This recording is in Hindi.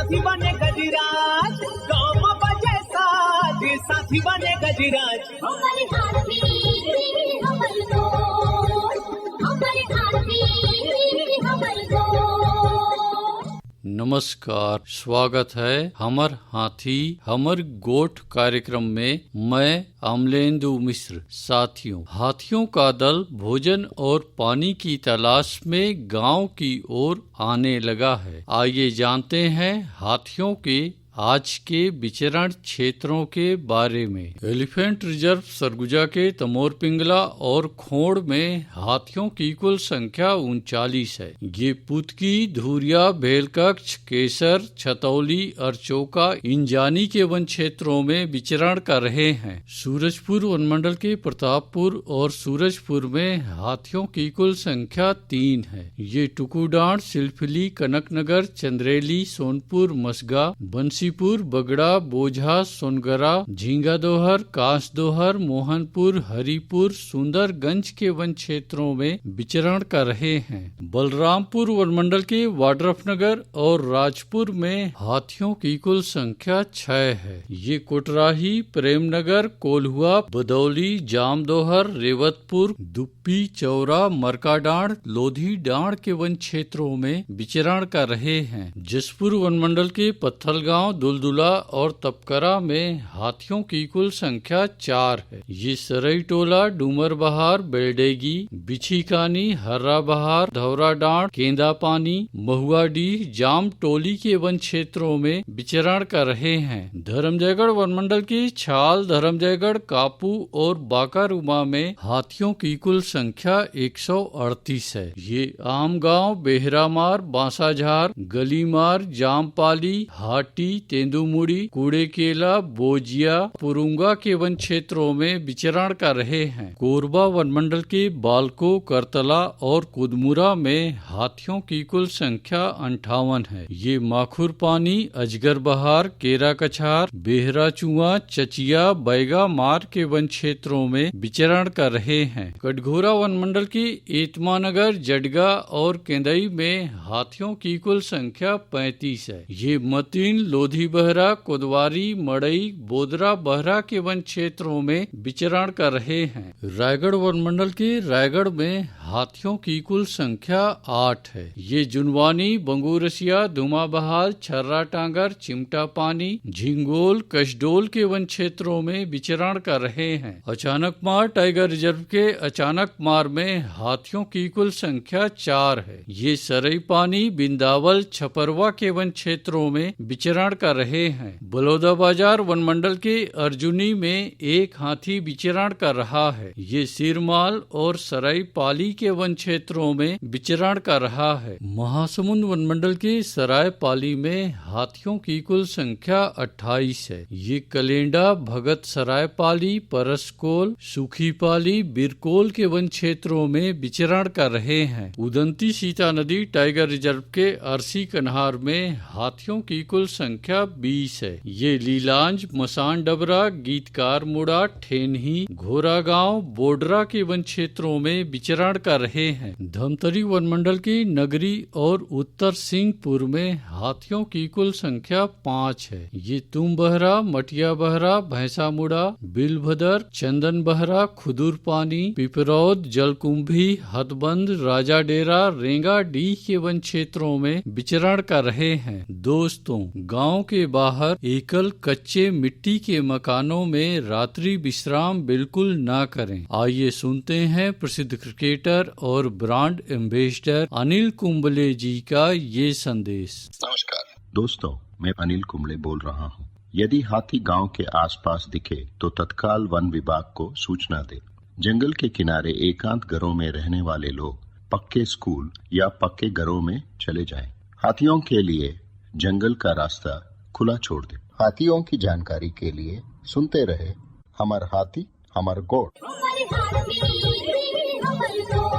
साथी बने गजराज, गाँव में बजे साज, साथी बने गजराज। हमारे हाथी हमारे दोस्त, हमारे हाथी हमारे दोस्त। नमस्कार, स्वागत है हमर हाथी हमर गोठ कार्यक्रम में। मैं अमलेंदु मिश्र। साथियों, हाथियों का दल भोजन और पानी की तलाश में गांव की ओर आने लगा है। आइए जानते हैं हाथियों के आज के विचरण क्षेत्रों के बारे में। एलिफेंट रिजर्व सरगुजा के तमोर पिंगला और खोड़ में हाथियों की कुल संख्या 39 है। ये पुतकी, धुरिया, भेलकक्ष, केसर, छतौली, अरचोका, इंजानी के वन क्षेत्रों में विचरण कर रहे हैं। सूरजपुर वनमंडल के प्रतापपुर और सूरजपुर में हाथियों की कुल संख्या 3 है। ये टुकुडांड, सिलफिली, कनकनगर, चंद्रेली, सोनपुर, मसगा, बंसीपुर, बगड़ा, बोझा, सोनगरा, झींगादोहर, कांसदोहर, मोहनपुर, हरिपुर, सुंदरगंज के वन क्षेत्रों में विचरण कर रहे हैं। बलरामपुर वनमंडल के वाड्रफनगर और राजपुर में हाथियों की कुल संख्या 6 है। ये कोटराही, प्रेमनगर, कोल्हुआ, बदौली, जामदोहर, रेवतपुर, दुप्पी, चौरा, मरकाडांड, लोधी डांड के वन क्षेत्रों में विचरण कर रहे हैं। जसपुर वनमंडल के पत्थलगांव, दुलदुला और तपकरा में हाथियों की कुल संख्या 4 है। ये सरई टोला, डूमर बहार, बेलडेगी, बिछीकानी, हर्रा बहार, धौरा डांड, केंदा पानी, महुआडीह, जाम टोली के वन क्षेत्रों में विचरण कर रहे हैं। धर्मजयगढ़ वनमंडल की छाल, धर्मजयगढ़, कापू और बाकारुमा में हाथियों की कुल संख्या 138 है। ये आमगांव, बेहरामार, बांसाझार, गलीमार, जामपाली, हाटी, तेंदुमुड़ी, कूड़ेकेला, बोजिया, पुरुंगा के वन क्षेत्रों में विचरण कर रहे हैं। कोरबा वनमंडल के बालको, करतला और कुदमुरा में हाथियों की कुल संख्या 58 है। ये माखुर पानी, अजगर बहार, केरा कछार, बेहरा चुआ, चचिया, बैगा मार के वन क्षेत्रों में विचरण कर रहे हैं। कटघोरा वनमंडल की एतमानगर, जडगा और केंदई में हाथियों की कुल संख्या 35 है। ये मतीन, लोधी बहरा, कोदवारी, मड़ई, बोदरा बहरा के वन क्षेत्रों में विचरण कर रहे हैं। रायगढ़ वनमंडल के रायगढ़ में हाथियों की कुल संख्या 8 है। ये जुनवानी, बंगूरसिया, धुमाबहाल, छर्रा टांगर, चिमटा पानी, झिंगोल, कशडोल के वन क्षेत्रों में विचरण कर रहे हैं। अचानक मार टाइगर रिजर्व के अचानक मार में हाथियों की कुल संख्या 4 है। ये सरई पानी, बिंदावल, छपरवा के वन क्षेत्रों में विचरण कर रहे हैं। बलौदाबाजार वनमंडल के अर्जुनी में एक हाथी विचरण कर रहा है। ये सिरमाल और सराय पाली के वन क्षेत्रों में विचरण कर रहा है। महासमुंद वनमंडल के सराय पाली में हाथियों की कुल संख्या 28 है। ये कलेंडा, भगत सराय पाली, परसकोल, सुखी पाली, बिरकोल के वन क्षेत्रों में विचरण कर रहे हैं। उदंती सीता नदी टाइगर रिजर्व के अरसी कन्हार में हाथियों की कुल संख्या 20 है। ये लीलांज, मसान डबरा, गीतकार मुड़ा, ठेनही, घोरा गांव, बोडरा के वन क्षेत्रों में विचरण कर रहे हैं। धमतरी वनमंडल की नगरी और उत्तर सिंहपुर में हाथियों की कुल संख्या 5 है। ये तुम बहरा, मटिया बहरा, भैंसा मुड़ा, बिलभदर, चंदन बहरा, खुदुर पानी, पिपरौद, जलकुंभी, हथबंद, राजा डेरा, रेंगा डी के वन क्षेत्रों में विचरण कर रहे हैं। दोस्तों, गांव के बाहर एकल कच्चे मिट्टी के मकानों में रात्रि विश्राम बिल्कुल ना करें। आइए सुनते हैं प्रसिद्ध क्रिकेटर और ब्रांड एम्बेसडर अनिल कुंबले जी का ये संदेश। नमस्कार दोस्तों, मैं अनिल कुंबले बोल रहा हूँ। यदि हाथी गांव के आसपास दिखे तो तत्काल वन विभाग को सूचना दे। जंगल के किनारे एकांत घरों में रहने वाले लोग पक्के स्कूल या पक्के घरों में चले जाएं। हाथियों के लिए जंगल का रास्ता खुला छोड़ दे। हाथियों की जानकारी के लिए सुनते रहे हमार हाथी हमार गोठ। हमारे हाथी हमारे दोस्त।